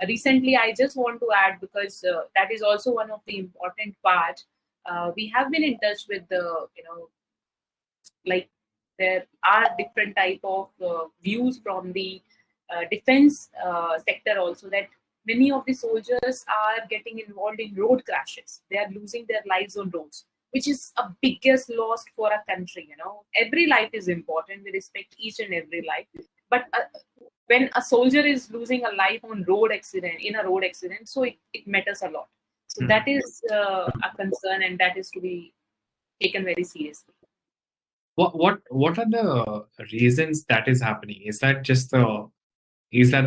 recently, I just want to add, because that is also one of the important part. We have been in touch with the, like, there are different type of views from the defense sector also, that many of the soldiers are getting involved in road crashes. They are losing their lives on roads, which is a biggest loss for a country. Every life is important. We respect each and every life, but when a soldier is losing a life on road accident, in a road accident, so it matters a lot. So that is a concern, and that is to be taken very seriously. What are the reasons that is happening? Is that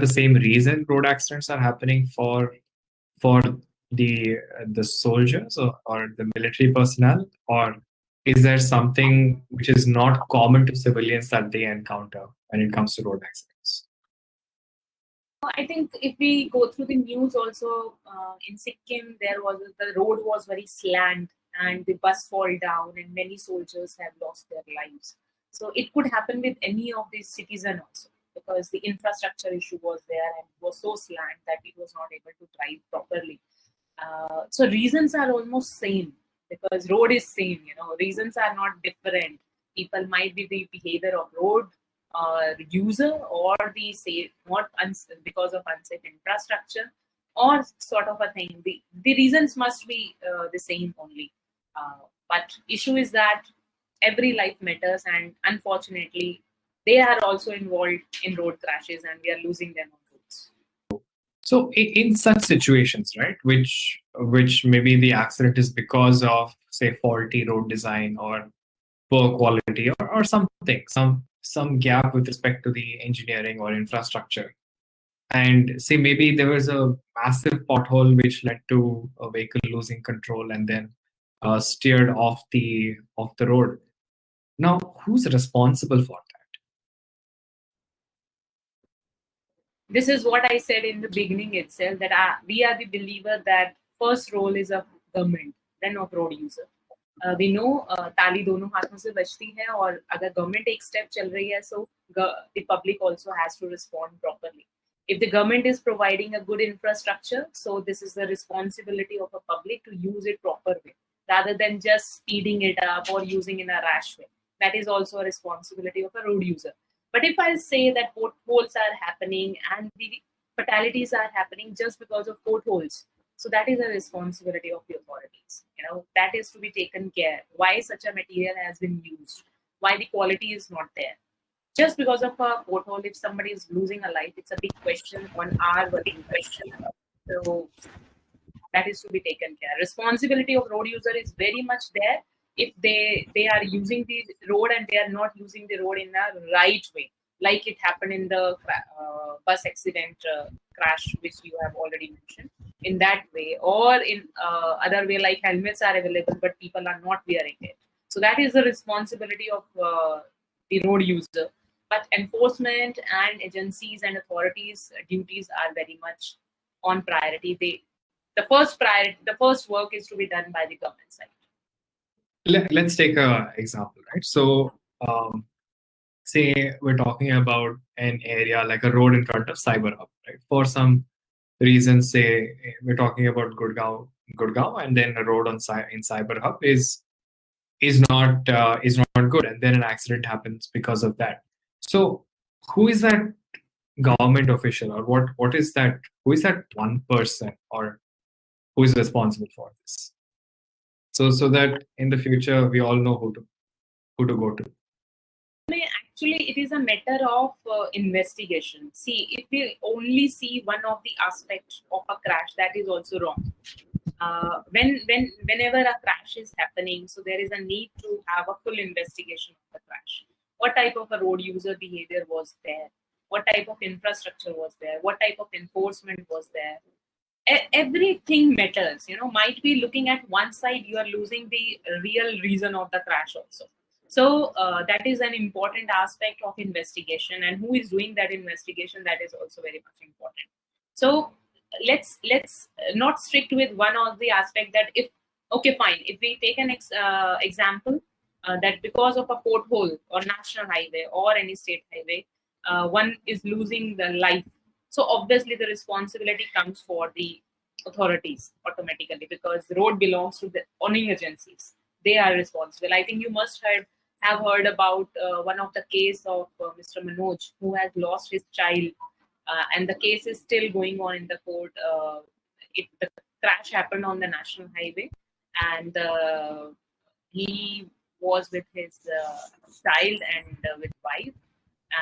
the same reason road accidents are happening for the soldiers or the military personnel, or is there something which is not common to civilians that they encounter when it comes to road accidents? I think if we go through the news also, in Sikkim, the road was very slant and the bus fall down and many soldiers have lost their lives. So it could happen with any of these citizens also, because the infrastructure issue was there and it was so slant that it was not able to drive properly. So reasons are almost same, because road is same. Reasons are not different. People might be the behavior of road user, or the say not because of unsafe infrastructure, or sort of a thing. The reasons must be the same only. But issue is that every life matters, and unfortunately, they are also involved in road crashes, and we are losing them on roads. So in such situations, right, which maybe the accident is because of, say, faulty road design or poor quality, or something, some gap with respect to the engineering or infrastructure, and say maybe there was a massive pothole which led to a vehicle losing control and then steered off the road. Now, who's responsible for that? This is what I said in the beginning itself, that we are the believer that first role is of government, then of road user. We know ताली दोनों हाथों से बजती है, और अगर government एक step चल रही है, so the public also has to respond properly. If the government is providing a good infrastructure, so this is the responsibility of a public to use it proper way, rather than just speeding it up or using in a rash way. That is also a responsibility of a road user. But if I say that potholes are happening and the fatalities are happening just because of potholes, so that is a responsibility of the authorities. That is to be taken care. Why such a material has been used? Why the quality is not there? Just because of a pothole, if somebody is losing a life, it's a big question on our working question. So that is to be taken care. Responsibility of road user is very much there. If they are using the road and they are not using the road in a right way, like it happened in the bus accident crash, which you have already mentioned, in that way, or in other way, like helmets are available but people are not wearing it. So that is the responsibility of the road user. But enforcement and agencies and authorities duties are very much on priority. The first work is to be done by the government side. Let's take an example, right? So say we're talking about an area like a road in front of Cyber Hub, right? For some reason, say we're talking about Gurgaon, and then a road in Cyber Hub is not good, and then an accident happens because of that. So who is that government official, or what is that? Who is that one person, or who is responsible for this? So that in the future we all know who to go to. Actually, it is a matter of investigation. See, if we only see one of the aspects of a crash, that is also wrong. Whenever a crash is happening, so there is a need to have a full investigation of the crash. What type of a road user behavior was there? What type of infrastructure was there? What type of enforcement was there? Everything matters. Might be looking at one side, you are losing the real reason of the crash also. So that is an important aspect of investigation, and who is doing that investigation, that is also very much important. So let's not strict with one of the aspect, that okay, fine, if we take an example, that because of a pothole or national highway or any state highway, one is losing the life. So obviously the responsibility comes for the authorities automatically, because the road belongs to the owning agencies. They are responsible. I think you must have heard about one of the case of Mr. Manoj, who has lost his child, and the case is still going on in the court. The crash happened on the national highway, and he was with his child and with wife,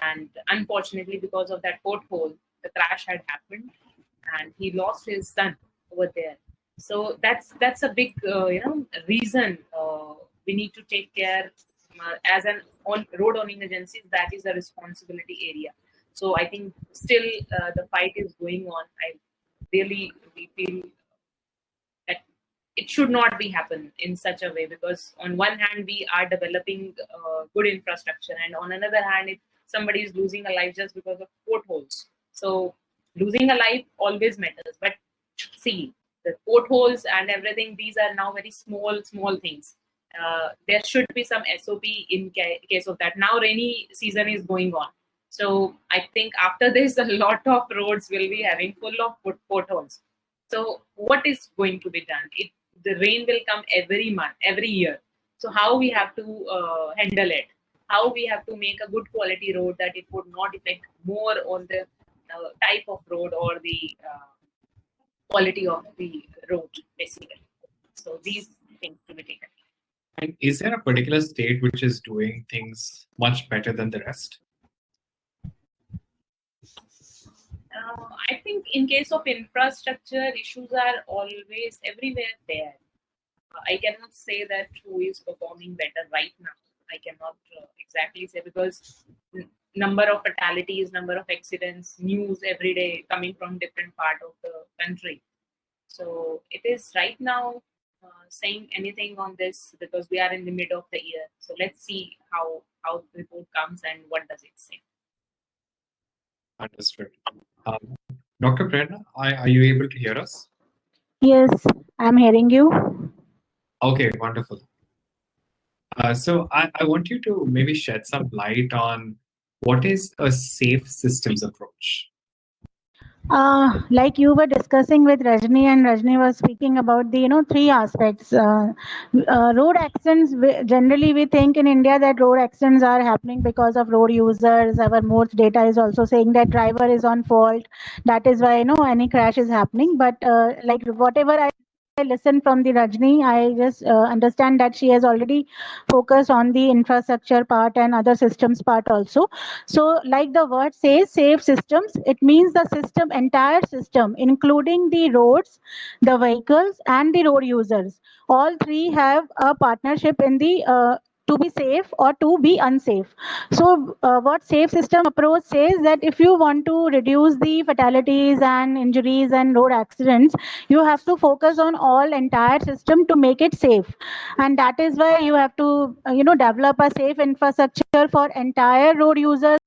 and unfortunately because of that pothole the crash had happened, and he lost his son over there. So that's a big reason we need to take care as an on road owning agencies. That is a responsibility area. So I think still the fight is going on. I really we feel that it should not be happen in such a way, because on one hand we are developing good infrastructure, and on another hand if somebody is losing a life just because of potholes, so losing a life always matters. But see, the potholes and everything, these are now very small things. There should be some SOP in case of that. Now rainy season is going on, so I think after this a lot of roads will be having full of potholes. So what is going to be done? The rain will come every month, every year. So how we have to handle it? How we have to make a good quality road that it would not affect more on the type of road or the quality of the road, basically. So these things to be taken. And is there a particular state which is doing things much better than the rest? I think in case of infrastructure, issues are always everywhere there. I cannot say that who is performing better right now. I cannot exactly say, because number of fatalities, number of accidents, news every day coming from different part of the country. So it is right now saying anything on this, because we are in the mid of the year. So let's see how the report comes and what does it say. Understood. Dr. Prerna, are you able to hear us? Yes, I'm hearing you. Okay, wonderful. So I want you to maybe shed some light on what is a safe systems approach. Like you were discussing with Rajni, and Rajni was speaking about the three aspects. Road accidents. Generally, we think in India that road accidents are happening because of road users. Our most data is also saying that driver is on fault. That is why any crash is happening. But like whatever I listen from the Rajni, I just understand that she has already focused on the infrastructure part and other systems part also. So like the word says, safe systems, it means the system, entire system, including the roads, the vehicles and the road users. All three have a partnership in the to be safe or to be unsafe. So what safe system approach says that if you want to reduce the fatalities and injuries and road accidents, you have to focus on all entire system to make it safe. And that is why you have to develop a safe infrastructure for entire road users